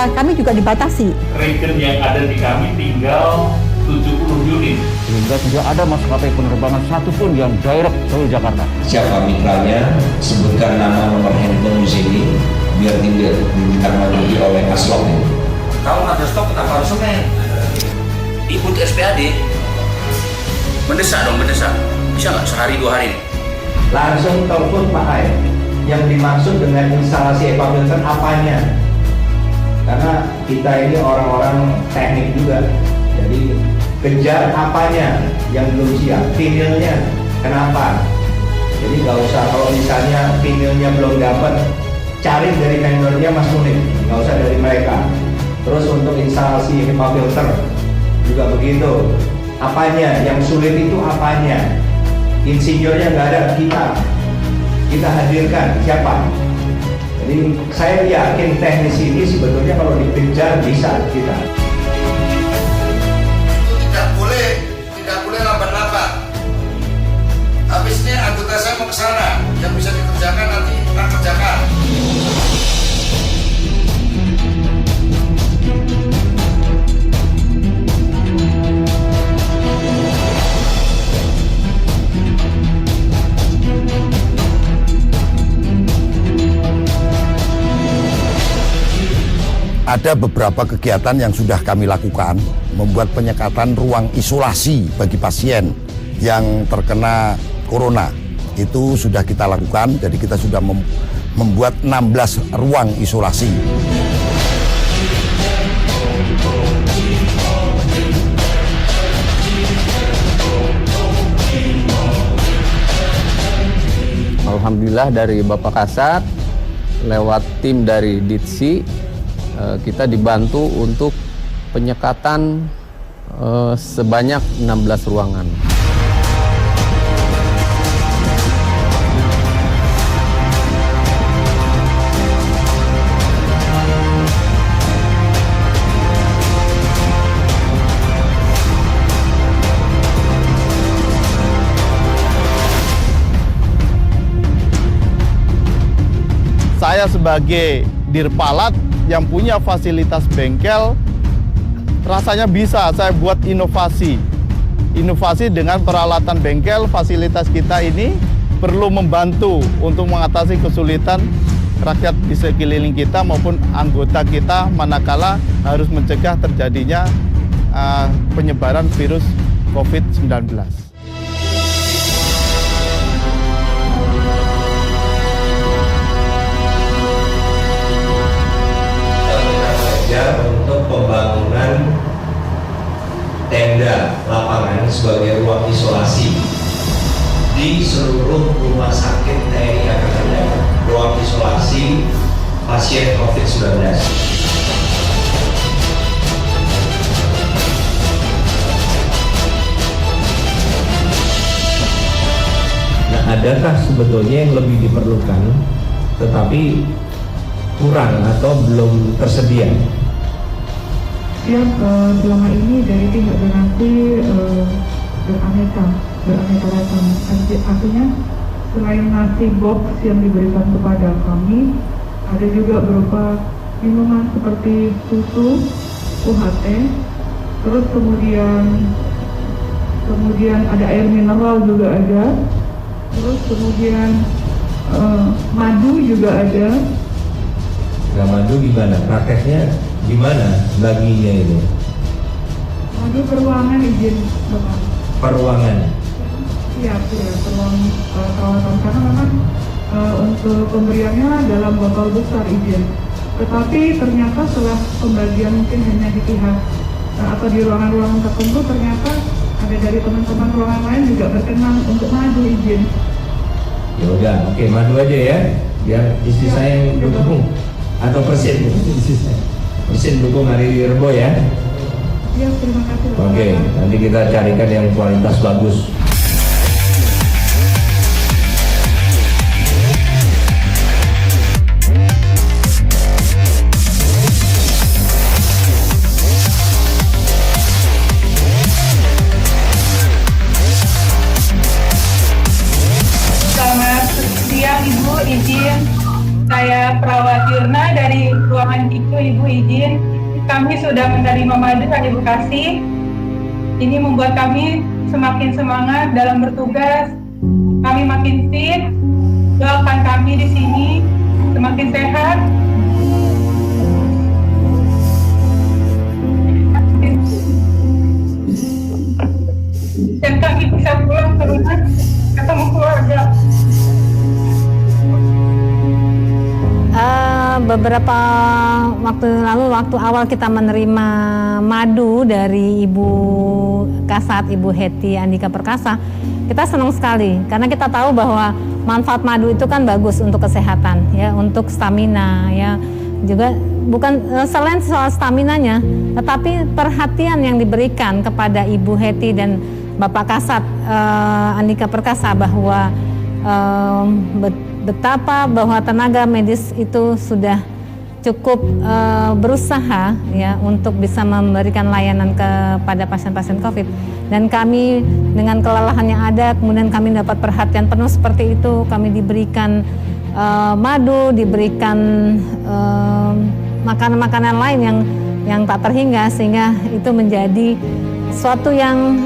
ya kami juga dibatasi. Regen yang ada di kami tinggal 70 unit. Sehingga tidak ada maskapai penerbangan satupun yang direct ke Jakarta. Siapa mitranya, sebutkan nama, nomor handphone di sini, biar tidak ditangani oleh aslok. Kalau ada stok kenapa harus Senin? Ikut SPAD. Mendesak dong, mendesak. Bisa nggak sehari 2 hari? Langsung telepon Pak Ai. Yang dimaksud dengan instalasi HEPA filter apanya? Karena kita ini orang-orang teknik juga. Jadi kejar apanya yang belum siap, vinilnya kenapa? Jadi nggak usah, kalau misalnya vinilnya belum dapat, cari dari vendornya Mas Munif, nggak usah dari mereka. Terus untuk instalasi HEPA filter juga begitu. Apanya? Yang sulit itu apanya? Insinyurnya nggak ada, kita hadirkan siapa? Jadi saya yakin teknis ini sebetulnya kalau dikejar bisa kita. Tidak boleh lambat-lambat. Habis ini anggota saya mau ke sana, yang bisa dikerjakan nanti kita kerjakan. Ada beberapa kegiatan yang sudah kami lakukan, membuat penyekatan ruang isolasi bagi pasien yang terkena corona. Itu sudah kita lakukan, jadi kita sudah membuat 16 ruang isolasi. Alhamdulillah dari Bapak Kasat, lewat tim dari Ditsi, kita dibantu untuk penyekatan sebanyak 16 ruangan. Saya sebagai Dirpalat yang punya fasilitas bengkel, rasanya bisa saya buat inovasi dengan peralatan bengkel. Fasilitas kita ini perlu membantu untuk mengatasi kesulitan rakyat di sekeliling kita maupun anggota kita manakala harus mencegah terjadinya penyebaran virus COVID-19. Untuk pembangunan tenda lapangan sebagai ruang isolasi di seluruh rumah sakit TNI Angkatan Darat, ruang isolasi pasien COVID-19. Nah, adakah sebetulnya yang lebih diperlukan tetapi kurang atau belum tersedia? Ya, selama ini dari pihak donasi beraneka ragam. Artinya selain nasi box yang diberikan kepada kami, ada juga berupa minuman seperti susu, UHT, terus kemudian ada air mineral juga ada, terus kemudian madu juga ada. Nah, madu gimana? Prakteknya gimana baginya itu? Madu peruangan izin Bapak. Peruangan? Iya, perawatan karena memang untuk pemberiannya dalam botol besar izin. Tetapi ternyata setelah pembagian mungkin hanya di pihak atau di ruangan-ruangan tertentu, ternyata ada dari teman-teman ruangan lain juga berkenan untuk madu izin. Ya udah, oke, madu aja ya, biar istri saya yang dukung. Atau persen dukung Hari Rebo ya. Iya, terima kasih. Oke, nanti kita carikan yang kualitas bagus. Selamat siang Ibu, izin saya perawat Yurna dari ruangan itu. Ibu izin, kami sudah menerima madu yang Ibu kasih. Ini membuat kami semakin semangat dalam bertugas. Kami makin fit. Doakan kami di sini semakin sehat. Dan kami bisa pulang ke rumah ketemu keluarga. Beberapa waktu lalu, waktu awal kita menerima madu dari Ibu Kasat, Ibu Heti Andika Perkasa, kita senang sekali karena kita tahu bahwa manfaat madu itu kan bagus untuk kesehatan, ya, untuk stamina, ya, juga bukan selain soal staminanya, tetapi perhatian yang diberikan kepada Ibu Heti dan Bapak Kasat Andika Perkasa bahwa betapa bahwa tenaga medis itu sudah cukup berusaha, ya, untuk bisa memberikan layanan kepada pasien-pasien COVID. Dan kami dengan kelelahan yang ada, kemudian kami dapat perhatian penuh seperti itu. Kami diberikan madu, diberikan makanan-makanan lain yang tak terhingga, sehingga itu menjadi suatu yang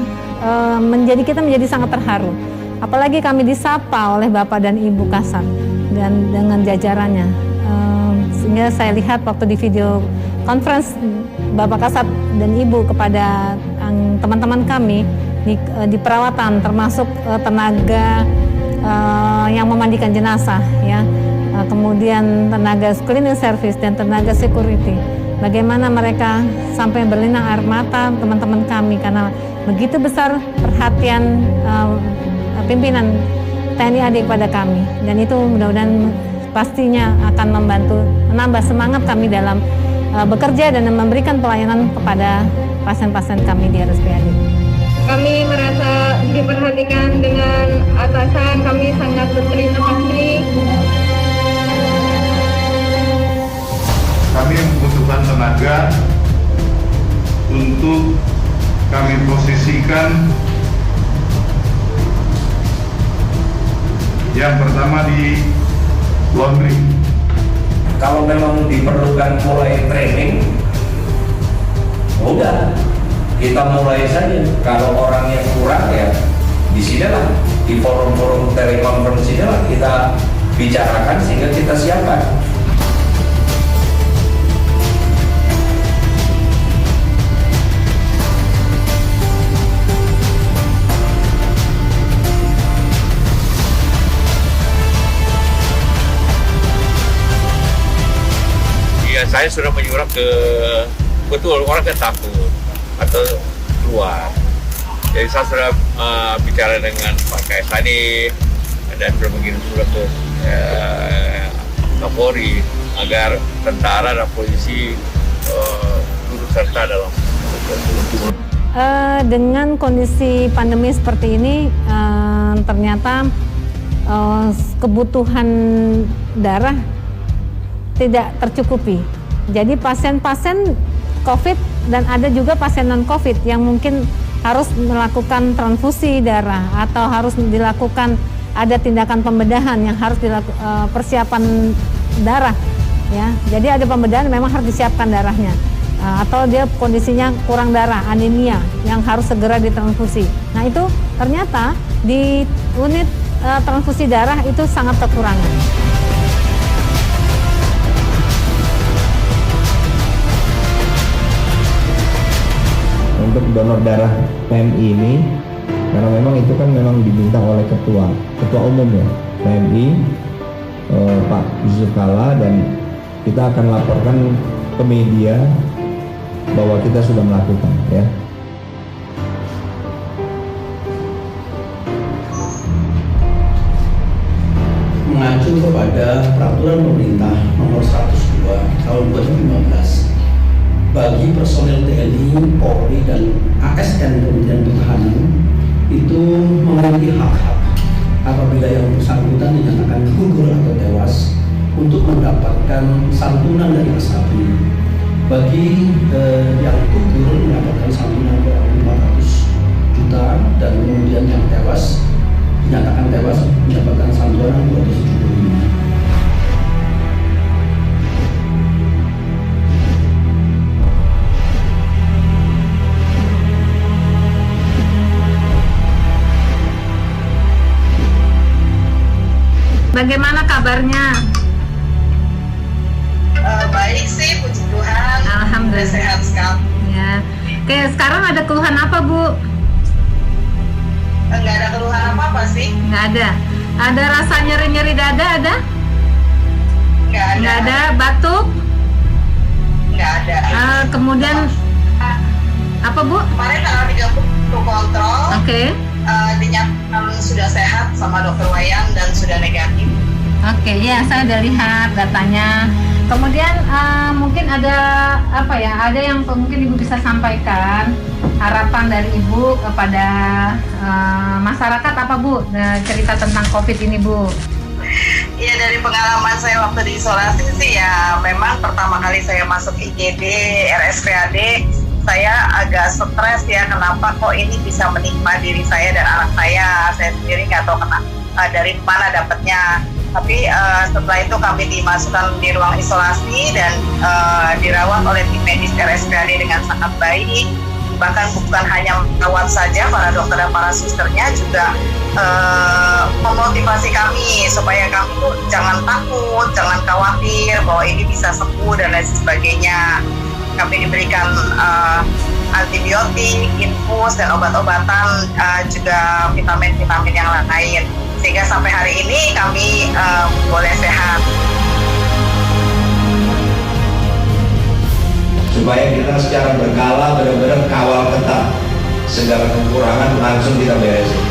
menjadi kita menjadi sangat terharu. Apalagi kami disapa oleh Bapak dan Ibu Kasat dan dengan jajarannya, sehingga saya lihat waktu di video conference Bapak Kasat dan Ibu kepada teman-teman kami di perawatan, termasuk tenaga yang memandikan jenazah, ya, kemudian tenaga cleaning service dan tenaga security. Bagaimana mereka sampai berlinang air mata teman-teman kami karena begitu besar perhatian pimpinan TNI AD kepada kami, dan itu mudah-mudahan pastinya akan membantu menambah semangat kami dalam bekerja dan memberikan pelayanan kepada pasien-pasien kami di RSPAD. Kami merasa diperhatikan dengan atasan, kami sangat berterima kasih. Kami membutuhkan tenaga untuk kami posisikan yang pertama di laundry. Kalau memang diperlukan mulai training, udah kita mulai saja. Kalau orang yang kurang, ya di sinilah, di forum-forum telekonferensi inilah kita bicarakan sehingga kita siapkan. Saya sudah menyurat ke, betul orang kan takut atau keluar. Jadi saya sudah bicara dengan Pak Kaisani dan sudah mengirim surat ke Kapolri agar tentara dan polisi turut serta dalam. Dengan kondisi pandemi seperti ini, ternyata kebutuhan darah tidak tercukupi. Jadi pasien-pasien COVID dan ada juga pasien non-COVID yang mungkin harus melakukan transfusi darah atau harus dilakukan ada tindakan pembedahan yang harus dilakukan persiapan darah, ya. Jadi ada pembedahan memang harus disiapkan darahnya, atau dia kondisinya kurang darah, anemia yang harus segera ditransfusi. Nah itu ternyata di unit transfusi darah itu sangat kekurangan. Untuk donor darah PMI ini, karena memang itu kan memang diminta oleh ketua umum, ya, PMI, Pak Yusuf Kalla, dan kita akan laporkan ke media bahwa kita sudah melakukan, ya. Mengacu kepada peraturan pemerintah nomor 102 tahun 2015 bagi personel TNI, Polri, dan ASN Kementerian Pertahanan itu memiliki hak-hak apabila yang bersangkutan dinyatakan gugur atau tewas untuk mendapatkan santunan dari Asabri. Bagi yang gugur mendapatkan santunan kurang 400 juta, dan kemudian yang tewas dinyatakan tewas mendapatkan santunan 275. bagaimana kabarnya? Baik sih, puji Tuhan. Alhamdulillah. Sehat sekali. Ya. Oke, sekarang ada keluhan apa, Bu? Nggak ada keluhan apa-apa sih. Nggak ada. Ada rasa nyeri-nyeri dada ada? Nggak ada. Nggak ada. Batuk? Nggak ada. Kemudian apa, Bu? Kemarin tanggal 30 kontrol. Oke. Dinyatakan sudah sehat sama dokter Wayan dan sudah negatif. Oke, ya saya udah lihat datanya. Kemudian mungkin ada apa ya? Ada yang mungkin Ibu bisa sampaikan harapan dari Ibu kepada masyarakat apa, Bu? Cerita tentang COVID ini, Bu. Iya, dari pengalaman saya waktu di isolasi sih ya, memang pertama kali saya masuk IGD, RSPAD, saya agak stres ya, kenapa kok ini bisa menimpa diri saya dan anak saya sendiri nggak tahu dari mana dapatnya. Tapi setelah itu kami dimasukkan di ruang isolasi dan dirawat oleh tim medis RSPAD dengan sangat baik. Bahkan bukan hanya merawat saja, para dokter dan para susternya juga memotivasi kami supaya kami tuh jangan takut, jangan khawatir bahwa ini bisa sembuh dan lain sebagainya. Kami diberikan antibiotik, infus, dan obat-obatan, juga vitamin-vitamin yang lain. Sehingga sampai hari ini kami boleh sehat. Supaya kita secara berkala benar-benar kawal ketat, segala kekurangan langsung kita beresin.